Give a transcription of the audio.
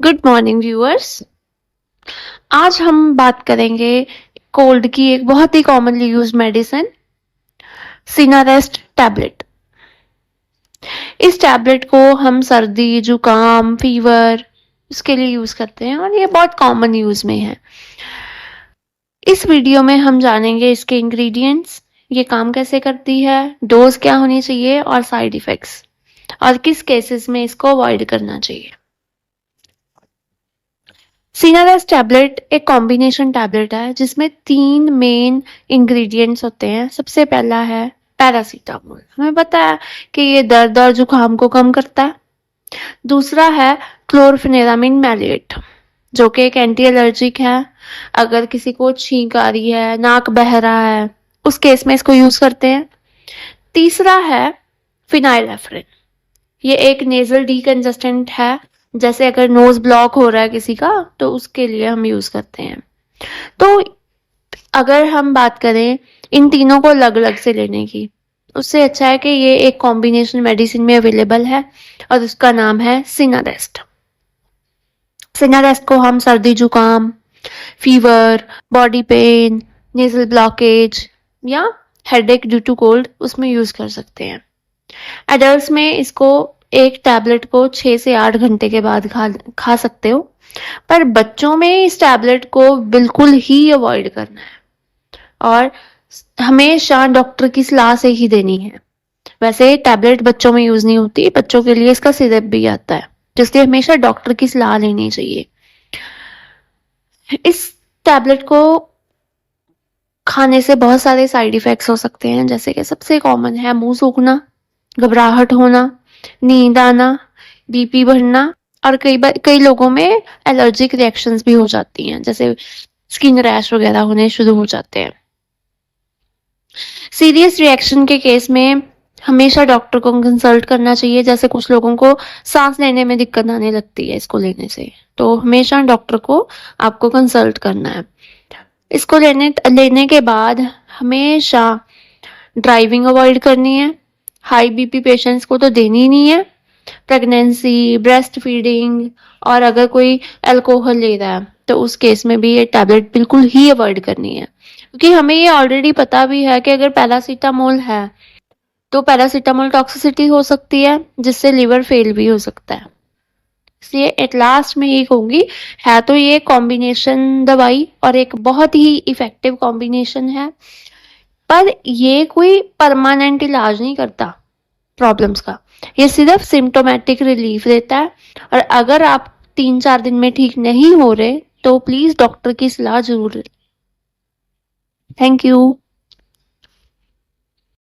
Good morning viewers. आज हम बात करेंगे कोल्ड की एक बहुत ही commonly use medicine Sinarest tablet. इस टैबलेट को हम सर्दी, जुकाम, फीवर इसके लिए यूज करते हैं और ये बहुत कॉमन यूज में है। इस वीडियो में हम जानेंगे इसके इंग्रेडिएंट्स, ये काम कैसे करती है, डोज क्या होनी चाहिए और साइड इफेक्ट्स, और किस केसेस में इसको अवॉइड करना चाहिए। सिनारेस्ट टैबलेट एक कॉम्बिनेशन टैबलेट है जिसमें 3 मेन इंग्रेडिएंट्स होते हैं। सबसे पहला है पैरासीटामोल। हमें पता है कि ये दर्द और जुकाम को कम करता है। दूसरा है क्लोरफेनेरामिन मैलेट, जो कि एक एंटी एलर्जिक है। अगर किसी को छींक आ रही है, नाक बह रहा है, उस केस में इसको यूज करते हैं। तीसरा है फिनाइलेफ्रिन। ये एक नेजल डीकंजेस्टेंट है, जैसे अगर नोज ब्लॉक हो रहा है किसी का तो उसके लिए हम यूज करते हैं। तो अगर हम बात करें इन तीनों को अलग अलग से लेने की, उससे अच्छा है कि ये एक कॉम्बिनेशन मेडिसिन में अवेलेबल है और उसका नाम है सिनारेस्ट। सिनारेस्ट को हम सर्दी, जुकाम, fever, body pain, nasal blockage या हेडेक ड्यू टू कोल्ड उसमें यूज कर सकते हैं। एडल्ट्स में इसको एक टैबलेट को 6 से 8 घंटे के बाद खा सकते हो, पर बच्चों में इस टैबलेट को बिल्कुल ही अवॉइड करना है और हमेशा डॉक्टर की सलाह से ही देनी है। वैसे टैबलेट बच्चों में यूज नहीं होती, बच्चों के लिए इसका सिरप भी आता है, जिसलिए हमेशा डॉक्टर की सलाह लेनी चाहिए। इस टैबलेट को खाने से बहुत सारे साइड इफेक्ट्स हो सकते हैं, जैसे कि सबसे कॉमन है मुंह सूखना, घबराहट होना, नींद आना, बीपी बढ़ना और कई लोगों में एलर्जिक रिएक्शंस भी हो जाती हैं, जैसे स्किन रैश वगैरह होने शुरू हो जाते हैं। सीरियस रिएक्शन के केस में हमेशा डॉक्टर को कंसल्ट करना चाहिए। जैसे कुछ लोगों को सांस लेने में दिक्कत आने लगती है इसको लेने से, तो हमेशा डॉक्टर को आपको कंसल्ट करना है। इसको लेने के बाद हमेशा ड्राइविंग अवॉइड करनी है। हाई बीपी पेशेंट्स को तो देनी ही नहीं है। प्रेगनेंसी, ब्रेस्ट फीडिंग और अगर कोई अल्कोहल ले रहा है तो उस केस में भी ये टैबलेट बिल्कुल ही अवॉइड करनी है, क्योंकि हमें ये ऑलरेडी पता भी है कि अगर पैरासीटामोल है तो पैरासीटामोल टॉक्सिसिटी हो सकती है, जिससे लिवर फेल भी हो सकता है। इसलिए एट लास्ट में ये कहूंगी, है तो ये कॉम्बिनेशन दवाई और एक बहुत ही इफेक्टिव कॉम्बिनेशन है, पर ये कोई परमानेंट इलाज नहीं करता प्रॉब्लम्स का। ये सिर्फ सिम्टोमेटिक रिलीफ देता है, और अगर आप 3-4 दिन में ठीक नहीं हो रहे तो प्लीज डॉक्टर की सलाह जरूर लें। Thank you.